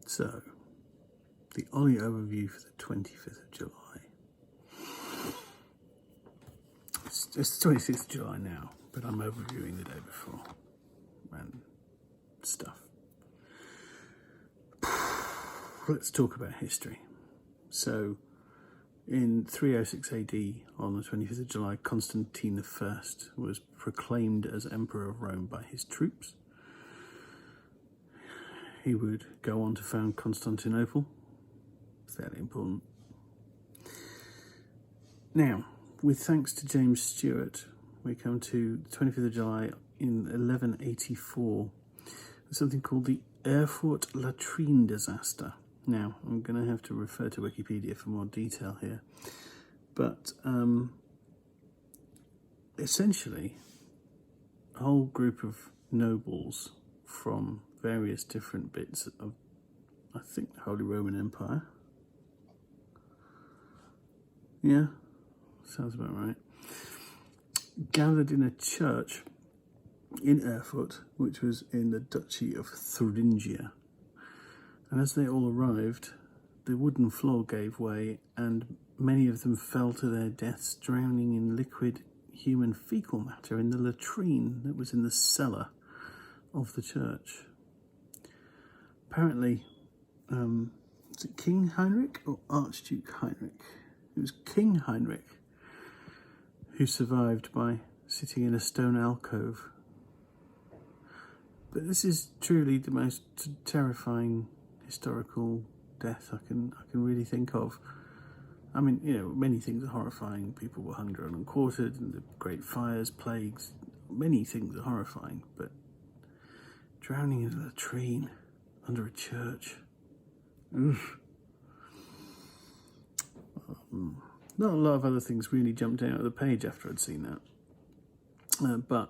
So, the Oli Overview for the 25th of July. It's the 26th of July now, but I'm overviewing the day before and stuff. Let's talk about history. So, in 306 AD, on the 25th of July, Constantine I was proclaimed as Emperor of Rome by his troops. He would go on to found Constantinople. Fairly important. Now, with thanks to James Stewart, we come to the 25th of July in 1184, something called the Erfurt latrine disaster. Now, I'm going to have to refer to Wikipedia for more detail here, but essentially, a whole group of nobles from various different bits of, I think, the Holy Roman Empire. Yeah, sounds about right. Gathered in a church in Erfurt, which was in the Duchy of Thuringia. And as they all arrived, the wooden floor gave way, and many of them fell to their deaths, drowning in liquid human fecal matter in the latrine that was in the cellar of the church. Apparently, was it King Heinrich or Archduke Heinrich? It was King Heinrich who survived by sitting in a stone alcove. But this is truly the most terrifying historical death I can really think of. I mean, you know, many things are horrifying. People were hung, drawn, and quartered, and the great fires, plagues. Many things are horrifying, but drowning in a latrine under a church. Oof. Not a lot of other things really jumped out of the page after I'd seen that. But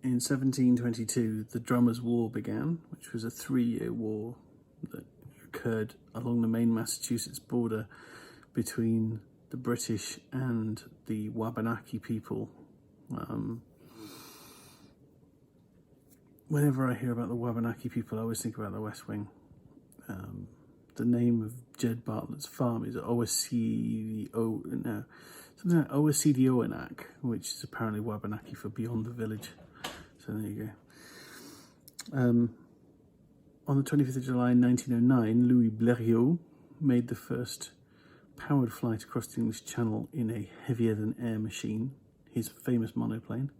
in 1722, the Drummers' War began, which was a 3-year war that occurred along the main Massachusetts border between the British and the Wabanaki people. Whenever I hear about the Wabanaki people, I always think about the West Wing. The name of Jed Bartlett's farm is something like Owassidioanak, which is apparently Wabanaki for beyond the village. So there you go. On the 25th of July 1909, Louis Blériot made the first powered flight across the English Channel in a heavier-than-air machine, his famous monoplane.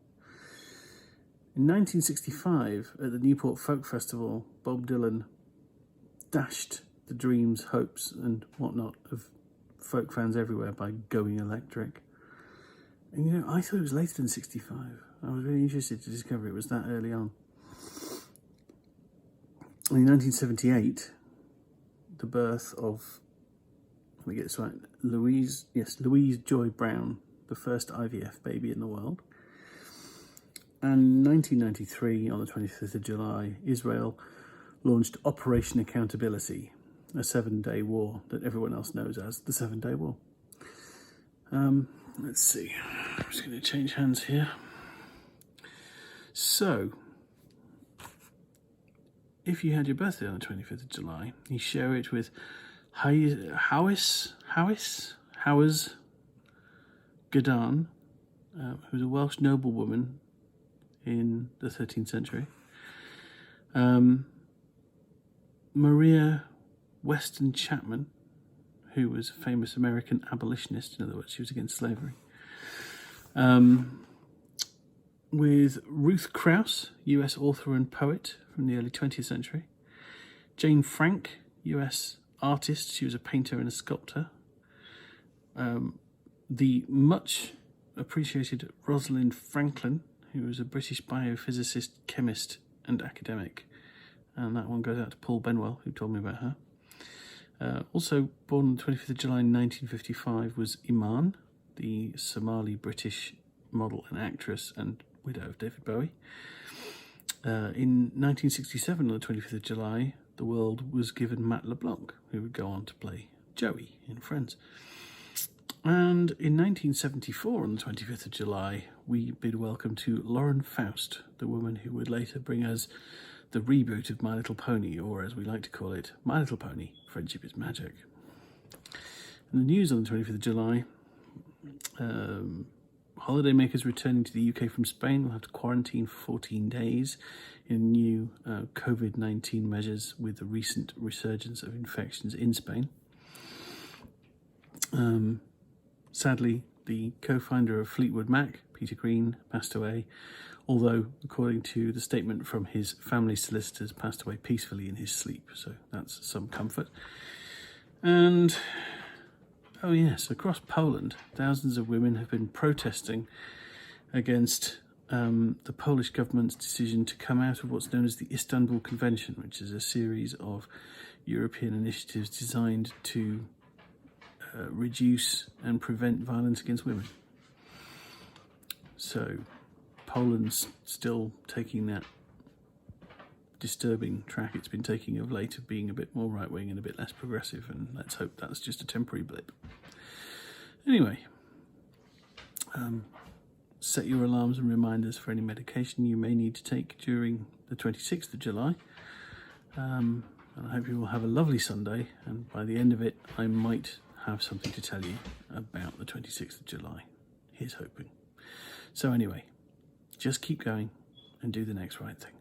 In 1965, at the Newport Folk Festival, Bob Dylan dashed the dreams, hopes, and whatnot of folk fans everywhere by going electric. And you know, I thought it was later than 65. I was really interested to discover it was that early on. In 1978, the birth of, let me get this right, Louise Joy Brown, the first IVF baby in the world. And 1993, on the 25th of July, Israel launched Operation Accountability, a 7-day war that everyone else knows as the 7-Day War. Let's see, I'm just going to change hands here. So, if you had your birthday on the 25th of July, you share it with Hawes Gadan, who's a Welsh noblewoman in the 13th century. Maria Weston Chapman, who was a famous American abolitionist, in other words, she was against slavery. With Ruth Krauss, US author and poet from the early 20th century. Jane Frank, US artist, she was a painter and a sculptor. The much appreciated Rosalind Franklin, who was a British biophysicist, chemist, and academic. And that one goes out to Paul Benwell, who told me about her. Also born on the 25th of July 1955 was Iman, the Somali-British model and actress and widow of David Bowie. In 1967, on the 25th of July, the world was given Matt LeBlanc, who would go on to play Joey in Friends. And in 1974, on the 25th of July, we bid welcome to Lauren Faust, the woman who would later bring us the reboot of My Little Pony, or as we like to call it, My Little Pony, Friendship is Magic. In the news on the 25th of July, holidaymakers returning to the UK from Spain will have to quarantine for 14 days in new COVID-19 measures with the recent resurgence of infections in Spain. Sadly, the co-founder of Fleetwood Mac, Peter Green, passed away, although, according to the statement from his family solicitors, passed away peacefully in his sleep, so that's some comfort. And, oh yes, across Poland, thousands of women have been protesting against the Polish government's decision to come out of what's known as the Istanbul Convention, which is a series of European initiatives designed to reduce and prevent violence against women. So Poland's still taking that disturbing track it's been taking of late of being a bit more right-wing and a bit less progressive, and let's hope that's just a temporary blip. Anyway, set your alarms and reminders for any medication you may need to take during the 26th of July. And I hope you will have a lovely Sunday, and by the end of it I might have something to tell you about the 26th of July. Here's hoping. So anyway, just keep going and do the next right thing.